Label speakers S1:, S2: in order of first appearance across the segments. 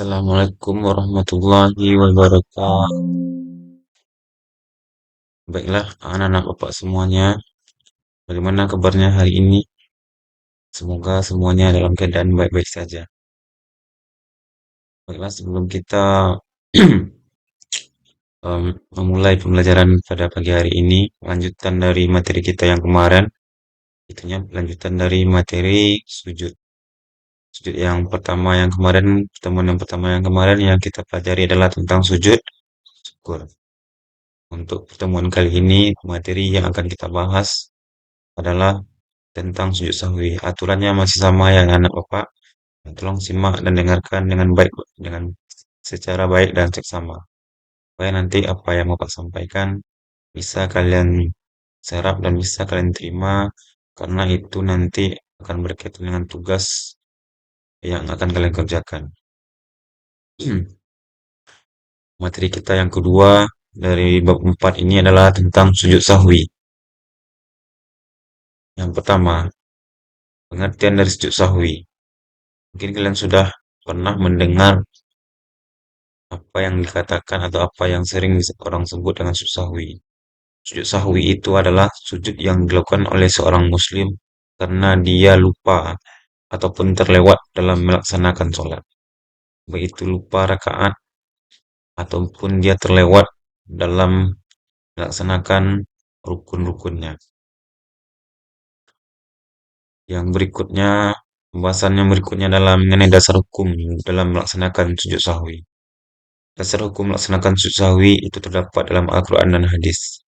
S1: Assalamualaikum warahmatullahi wabarakatuh. Baiklah, anak-anak Bapak semuanya, bagaimana kabarnya hari ini? Semoga semuanya dalam keadaan baik-baik saja. Baiklah, sebelum kita memulai pembelajaran pada pagi hari ini, lanjutan dari materi kita yang kemarin, itunya lanjutan dari materi sujud. Sujud yang pertama yang kemarin, pertemuan yang pertama yang kemarin yang kita pelajari adalah tentang sujud syukur. Untuk pertemuan kali ini, materi yang akan kita bahas adalah tentang sujud sahwi. Aturannya masih sama ya anak Bapak. Tolong simak dan dengarkan dengan baik, dengan secara baik dan seksama. Supaya nanti apa yang Bapak sampaikan bisa kalian serap dan bisa kalian terima karena itu nanti akan berkaitan dengan tugas yang akan kalian kerjakan. Materi kita yang kedua dari bab 4 ini adalah tentang sujud sahwi. Yang pertama, pengertian dari sujud sahwi. Mungkin kalian sudah pernah mendengar apa yang dikatakan atau apa yang sering orang sebut dengan sujud sahwi. Sujud sahwi itu adalah sujud yang dilakukan oleh seorang muslim karena dia lupa ataupun terlewat dalam melaksanakan sholat. Baik itu lupa rakaat ataupun dia terlewat dalam melaksanakan rukun-rukunnya. Yang berikutnya, pembahasan yang berikutnya adalah mengenai dasar hukum dalam melaksanakan sujud sahwi. Dasar hukum melaksanakan sujud sahwi itu terdapat dalam Al-Quran dan hadis.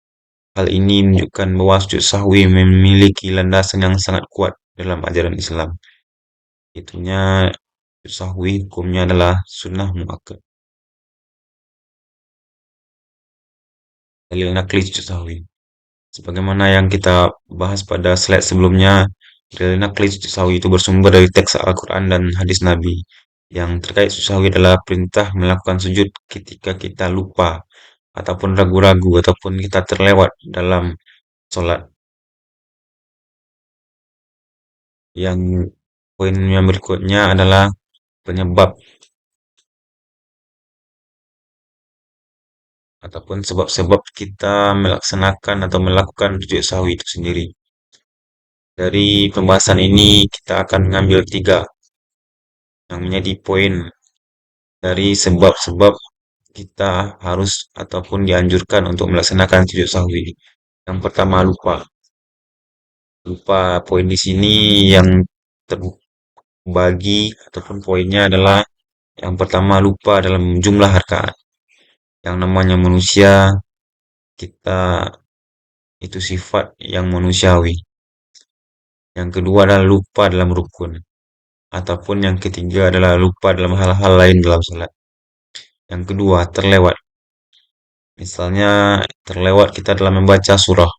S1: Hal ini menunjukkan bahwa sujud sahwi memiliki landasan yang sangat kuat dalam ajaran Islam. Itunya sujud sahwi hukumnya adalah sunnah muakkad. Dalil nakli sujud sahwi. Sebagaimana yang kita bahas pada slide sebelumnya, dalil nakli sujud sahwi itu bersumber dari teks Al-Quran dan hadis Nabi. Yang terkait sujud sahwi adalah perintah melakukan sujud ketika kita lupa ataupun ragu-ragu ataupun kita terlewat dalam sholat. Yang poin yang berikutnya adalah penyebab ataupun sebab-sebab kita melaksanakan atau melakukan sujud sahwi itu sendiri. Dari pembahasan ini kita akan mengambil 3 yang menjadi poin dari sebab-sebab kita harus ataupun dianjurkan untuk melaksanakan sujud sahwi. Yang pertama lupa. Lupa poin di sini yang terbagi ataupun poinnya adalah yang pertama lupa dalam jumlah rakaat. Yang namanya manusia kita itu sifat yang manusiawi. Yang kedua adalah lupa dalam rukun. Ataupun yang ketiga adalah lupa dalam hal-hal lain dalam salat. Yang kedua, terlewat. Misalnya terlewat kita dalam membaca surah.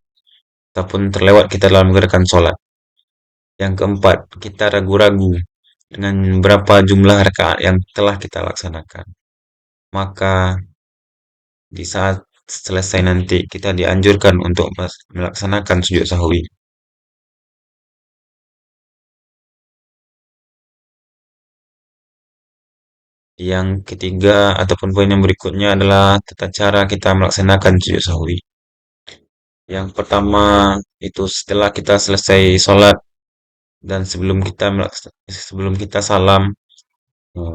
S1: Ataupun terlewat kita dalam mengerjakan salat. Yang keempat, kita ragu-ragu dengan berapa jumlah rakaat yang telah kita laksanakan. Maka di saat selesai nanti kita dianjurkan untuk melaksanakan sujud sahwi. Yang ketiga ataupun poin yang berikutnya adalah tata cara kita melaksanakan sujud sahwi. Yang pertama itu setelah kita selesai sholat dan sebelum kita salam,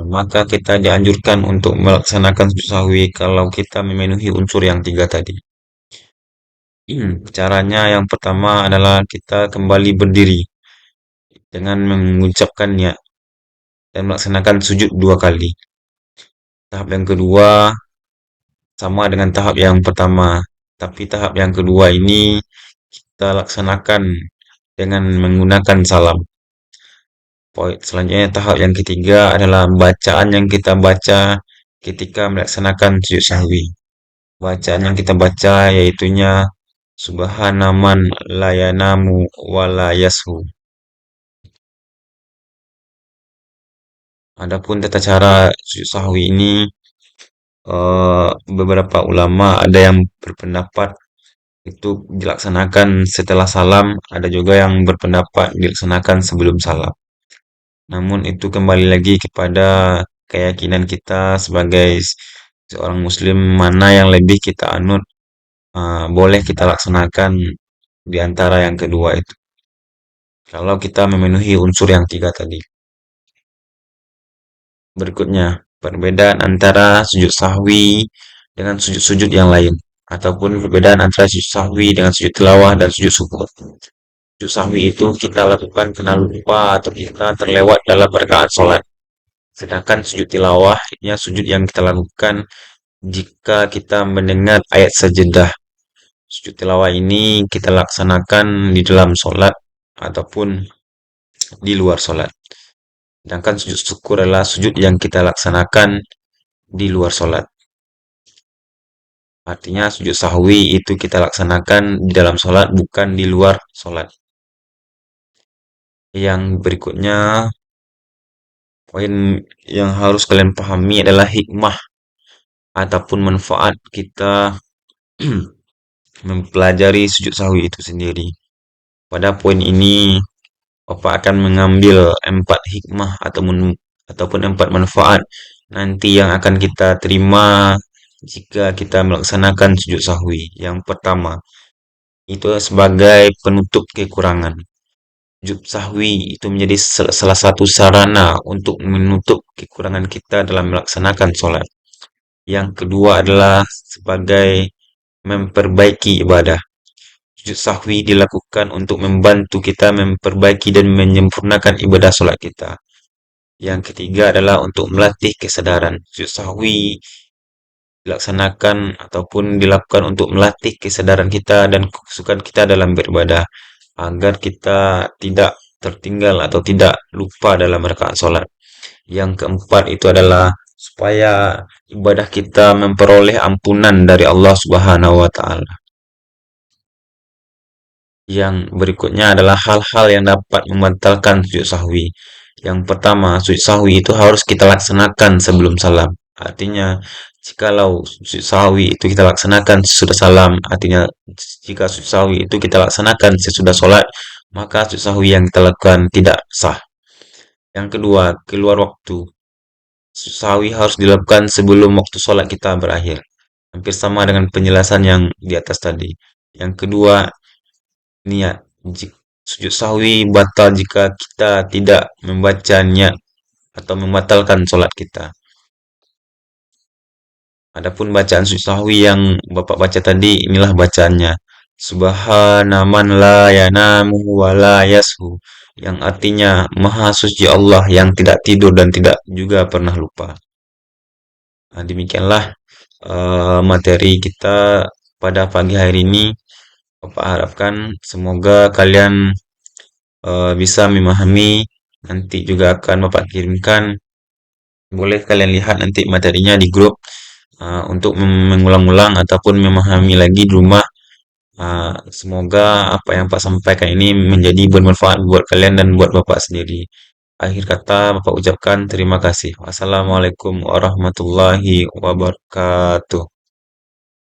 S1: maka kita dianjurkan untuk melaksanakan sujud sahwi kalau kita memenuhi unsur yang 3 tadi. Caranya yang pertama adalah kita kembali berdiri dengan mengucapkan niat dan melaksanakan sujud 2 kali. Tahap yang kedua sama dengan tahap yang pertama, tapi tahap yang kedua ini kita laksanakan dengan menggunakan salam. Poin selanjutnya tahap yang ketiga adalah bacaan yang kita baca ketika melaksanakan sujud sahwi. Bacaan yang kita baca yaitunya Subhanaman la yanamu wa la yashu. Adapun tata cara sujud sahwi ini beberapa ulama ada yang berpendapat itu dilaksanakan setelah salam, ada juga yang berpendapat dilaksanakan sebelum salam. Namun itu kembali lagi kepada keyakinan kita sebagai seorang muslim mana yang lebih kita anut, boleh kita laksanakan di antara yang kedua itu. Kalau kita memenuhi unsur yang tiga tadi. Berikutnya, perbedaan antara sujud sahwi dengan sujud-sujud yang lain. Ataupun perbedaan antara sujud sahwi dengan sujud tilawah dan sujud syukur. Sujud sahwi itu kita lakukan karena lupa atau kita terlewat dalam rakaat sholat. Sedangkan sujud tilawah, ini sujud yang kita lakukan jika kita mendengar ayat sajadah. Sujud tilawah ini kita laksanakan di dalam sholat ataupun di luar sholat. Sedangkan sujud syukur adalah sujud yang kita laksanakan di luar sholat. Artinya sujud sahwi itu kita laksanakan di dalam sholat, bukan di luar sholat. Yang berikutnya, poin yang harus kalian pahami adalah hikmah ataupun manfaat kita mempelajari sujud sahwi itu sendiri. Pada poin ini, Bapak akan mengambil 4 hikmah ataupun 4 manfaat nanti yang akan kita terima jika kita melaksanakan sujud sahwi. Yang pertama, itu sebagai penutup kekurangan. Sujud sahwi itu menjadi salah satu sarana untuk menutup kekurangan kita dalam melaksanakan sholat. Yang kedua adalah sebagai memperbaiki ibadah. Sujud sahwi dilakukan untuk membantu kita memperbaiki dan menyempurnakan ibadah sholat kita. Yang ketiga adalah untuk melatih kesadaran. Sujud sahwi dilaksanakan ataupun dilakukan untuk melatih kesadaran kita dan kehusukan kita dalam beribadah agar kita tidak tertinggal atau tidak lupa dalam rakaat sholat. Yang keempat itu adalah supaya ibadah kita memperoleh ampunan dari Allah Subhanahu wa taala. Yang berikutnya adalah hal-hal yang dapat membatalkan sujud sahwi. Yang pertama, sujud sahwi itu harus kita laksanakan sebelum salam. Artinya, jikalau sujud sahwi itu kita laksanakan sesudah salam, artinya jika sujud sahwi itu kita laksanakan sesudah sholat, maka sujud sahwi yang kita lakukan tidak sah. Yang kedua, keluar waktu. Sujud sahwi harus dilakukan sebelum waktu sholat kita berakhir. Hampir sama dengan penjelasan yang di atas tadi. Yang kedua, niat. Sujud sahwi batal jika kita tidak membaca niat atau membatalkan sholat kita. Adapun bacaan sujud sahwi yang Bapak baca tadi, inilah bacaannya. Subhana man la yanamu wa la yashu. Yang artinya, Maha Suci Allah yang tidak tidur dan tidak juga pernah lupa. Nah, demikianlah materi kita pada pagi hari ini. Bapak harapkan semoga kalian bisa memahami. Nanti juga akan Bapak kirimkan. Boleh kalian lihat nanti materinya di grup untuk mengulang-ulang ataupun memahami lagi di rumah. Semoga apa yang Pak sampaikan ini menjadi bermanfaat buat kalian dan buat Bapak sendiri. Akhir kata Bapak ucapkan terima kasih. Wassalamualaikum warahmatullahi wabarakatuh.